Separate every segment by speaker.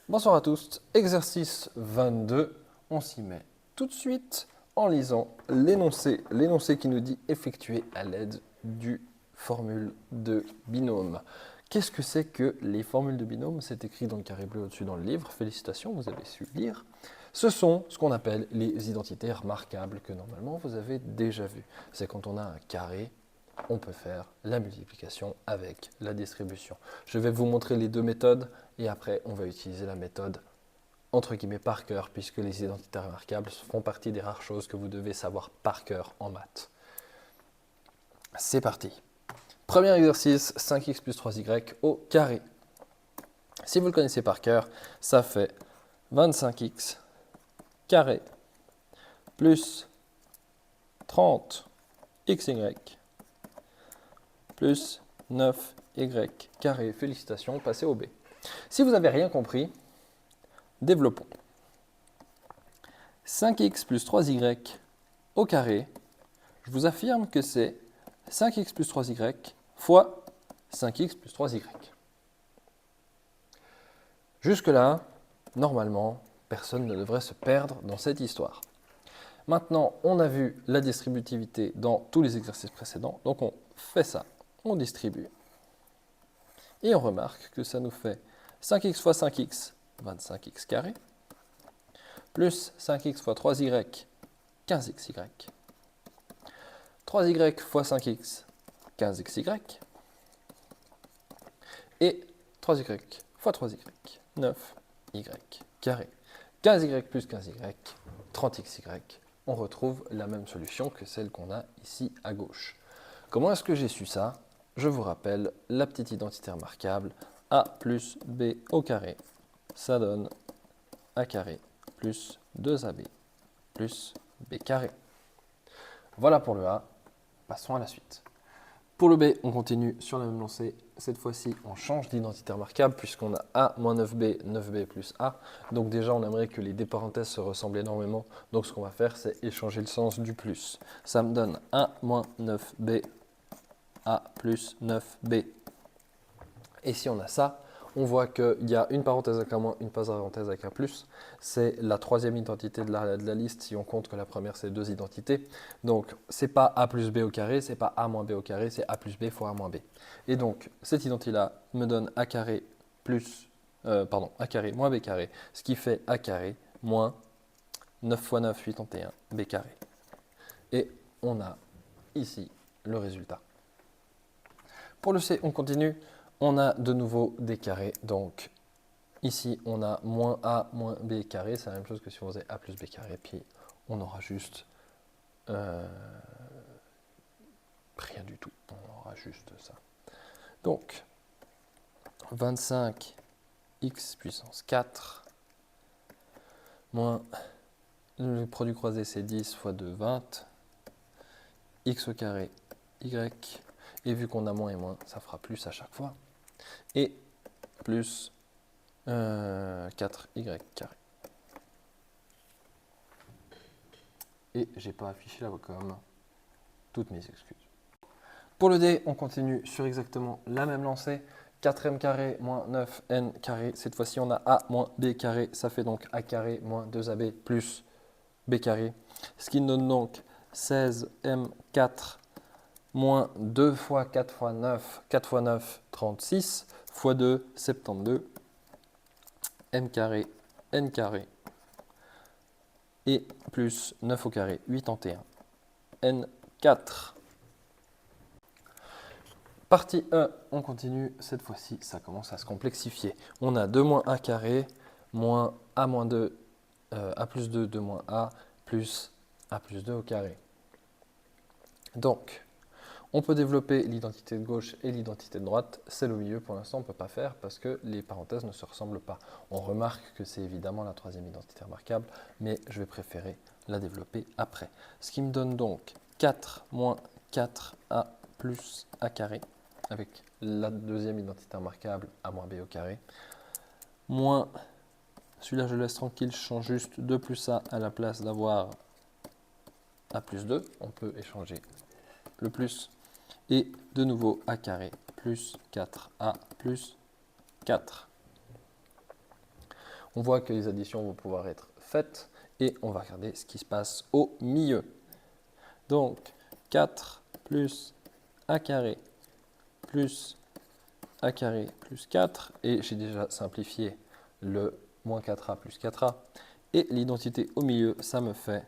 Speaker 1: Bonsoir à tous, exercice 22, on s'y met tout de suite en lisant l'énoncé qui nous dit effectuer à l'aide du formule de binôme. Qu'est-ce que c'est que les formules de binôme? C'est écrit dans le carré bleu au-dessus dans le livre, félicitations, vous avez su lire. Ce sont ce qu'on appelle les identités remarquables que normalement vous avez déjà vues. C'est quand on a un carré, on peut faire la multiplication avec la distribution. Je vais vous montrer les deux méthodes et après on va utiliser la méthode entre guillemets par cœur puisque les identités remarquables font partie des rares choses que vous devez savoir par cœur en maths. C'est parti. Premier exercice, 5x plus 3y au carré. Si vous le connaissez par cœur, ça fait 25x carré plus 30xy plus 9y carré. Félicitations, passez au B. Si vous n'avez rien compris, développons. 5x plus 3y au carré, je vous affirme que c'est 5x plus 3y fois 5x plus 3y. Jusque-là, normalement, personne ne devrait se perdre dans cette histoire. Maintenant, on a vu la distributivité dans tous les exercices précédents, donc on fait ça, on distribue. Et on remarque que ça nous fait 5x fois 5x, 25x carré, plus 5x fois 3y, 15xy, 3y fois 5x, 15xy, et 3y fois 3y, 9y carré. 15y plus 15y, 30xy. On retrouve la même solution que celle qu'on a ici à gauche. Comment est-ce que j'ai su ça? Je vous rappelle la petite identité remarquable, a plus b au carré, ça donne a carré plus 2ab plus b carré. Voilà pour le A, passons à la suite. Pour le B, on continue sur la même lancée. Cette fois-ci, on change d'identité remarquable puisqu'on a A moins 9B, 9B plus A. Donc déjà, on aimerait que les deux parenthèses se ressemblent énormément. Donc ce qu'on va faire, c'est échanger le sens du plus. Ça me donne A moins 9B, A plus 9B. Et si on a ça, on voit qu'il y a une parenthèse avec un moins, une parenthèse avec un plus. C'est la troisième identité de la liste si on compte que la première c'est deux identités. Donc c'est pas a plus b au carré, c'est pas a moins b au carré, c'est a plus b fois a moins b. Et donc cette identité-là me donne a carré plus, a carré moins b carré, ce qui fait a carré moins 9 fois 9, 81, b carré. Et on a ici le résultat. Pour le C, on continue. On a de nouveau des carrés, donc ici on a moins a moins b carré, c'est la même chose que si on faisait a plus b carré, puis on aura juste rien du tout, on aura juste ça. Donc 25x puissance 4 moins le produit croisé c'est 10 fois 2, 20, x au carré y, et vu qu'on a moins et moins, ça fera plus à chaque fois, et plus 4y carré. Et j'ai pas affiché la wacom, toutes mes excuses. Pour le D, on continue sur exactement la même lancée. 4m carré moins 9n carré. Cette fois-ci, on a a moins b carré. Ça fait donc a carré moins 2ab plus b carré. Ce qui nous donne donc 16m4 moins 2 fois 4 fois 9, 4 fois 9, 36, fois 2, 72, m carré, n carré, et plus 9 au carré, 81, n4. Partie 1, on continue. Cette fois-ci, ça commence à se complexifier. On a 2 moins a carré, moins a moins 2, a plus 2, 2 moins a, plus a plus 2 au carré. Donc, on peut développer l'identité de gauche et l'identité de droite. Celle au milieu, pour l'instant, on ne peut pas faire parce que les parenthèses ne se ressemblent pas. On remarque que c'est évidemment la troisième identité remarquable, mais je vais préférer la développer après. Ce qui me donne donc 4 moins 4a plus a carré, avec la deuxième identité remarquable, a moins b au carré, moins, celui-là je laisse tranquille, je change juste 2 plus a à la place d'avoir a plus 2, on peut échanger le plus, et de nouveau a carré plus 4a plus 4. On voit que les additions vont pouvoir être faites et on va regarder ce qui se passe au milieu. Donc 4 plus a carré plus a carré plus 4, et j'ai déjà simplifié le moins 4a plus 4a, et l'identité au milieu, ça me fait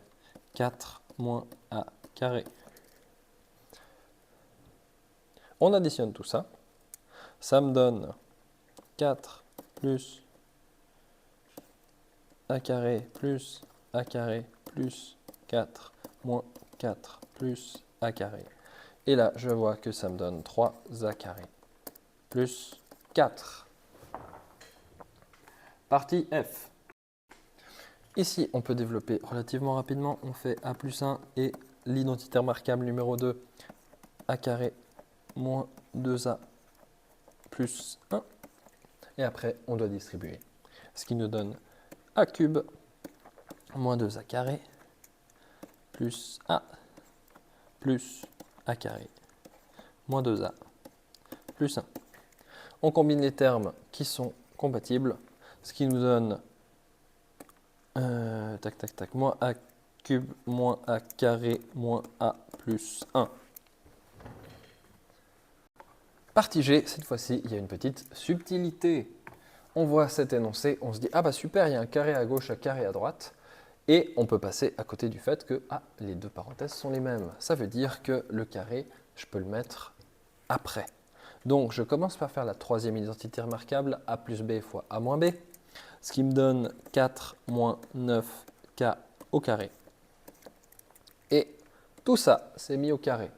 Speaker 1: 4 moins a carré. On additionne tout ça, ça me donne 4 plus a carré plus a carré plus 4 moins 4 plus a carré. Et là, je vois que ça me donne 3a carré plus 4. Partie F. Ici, on peut développer relativement rapidement. On fait a plus 1 et l'identité remarquable numéro 2, a carré moins 2a plus 1. Et après, on doit distribuer. Ce qui nous donne a cube moins 2a carré plus a carré moins 2a plus 1. On combine les termes qui sont compatibles, ce qui nous donne moins a cube moins a carré moins a plus 1. Partie G, cette fois-ci, il y a une petite subtilité. On voit cet énoncé, on se dit « Ah bah super, il y a un carré à gauche, un carré à droite ». Et on peut passer à côté du fait que les deux parenthèses sont les mêmes. Ça veut dire que le carré, je peux le mettre après. Donc, je commence par faire la troisième identité remarquable, a plus b fois a moins b, ce qui me donne 4 moins 9k au carré. Et tout ça, c'est mis au carré.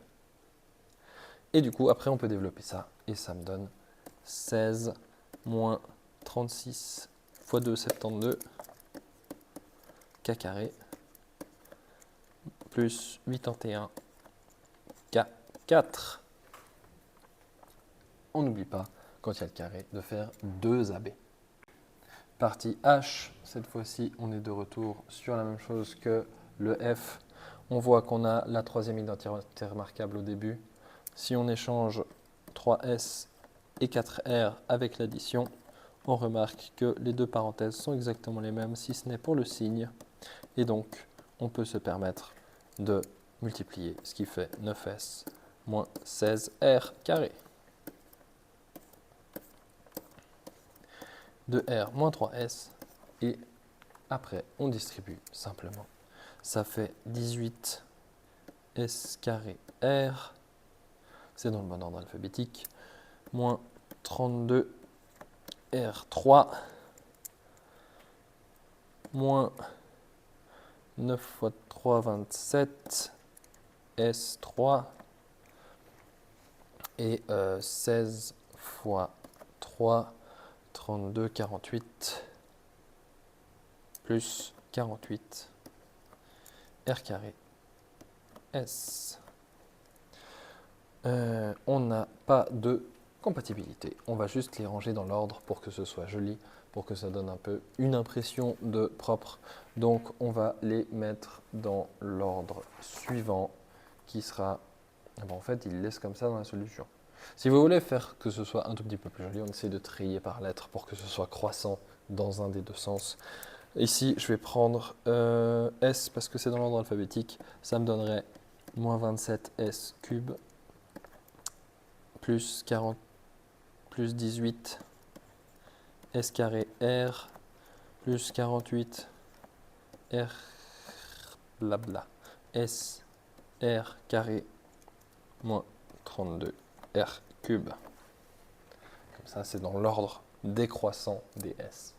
Speaker 1: Et du coup, après, on peut développer ça, et ça me donne 16 moins 36 fois 2, 72, k carré, plus 81, k 4. On n'oublie pas, quand il y a le carré, de faire 2 AB. Partie H, cette fois-ci, on est de retour sur la même chose que le F. On voit qu'on a la troisième identité remarquable au début. Si on échange 3S et 4R avec l'addition, on remarque que les deux parenthèses sont exactement les mêmes, si ce n'est pour le signe. Et donc, on peut se permettre de multiplier, ce qui fait 9S moins 16R carré. 2R moins 3S, et après on distribue simplement. Ça fait 18 S carré R, c'est dans le bon ordre alphabétique, moins 32 R3, moins 9 fois 3, 27, S3, et 16 fois 3, 32, 48, plus 48, R carré, S. On n'a pas de compatibilité. On va juste les ranger dans l'ordre pour que ce soit joli, pour que ça donne un peu une impression de propre. Donc on va les mettre dans l'ordre suivant qui sera... en fait, il laisse comme ça dans la solution. Si vous voulez faire que ce soit un tout petit peu plus joli, on essaie de trier par lettres pour que ce soit croissant dans un des deux sens. Ici, je vais prendre S parce que c'est dans l'ordre alphabétique. Ça me donnerait moins 27S cube plus 40 plus 18 S carré R plus 48 R blabla S R carré moins 32 R cube. Comme ça, c'est dans l'ordre décroissant des S.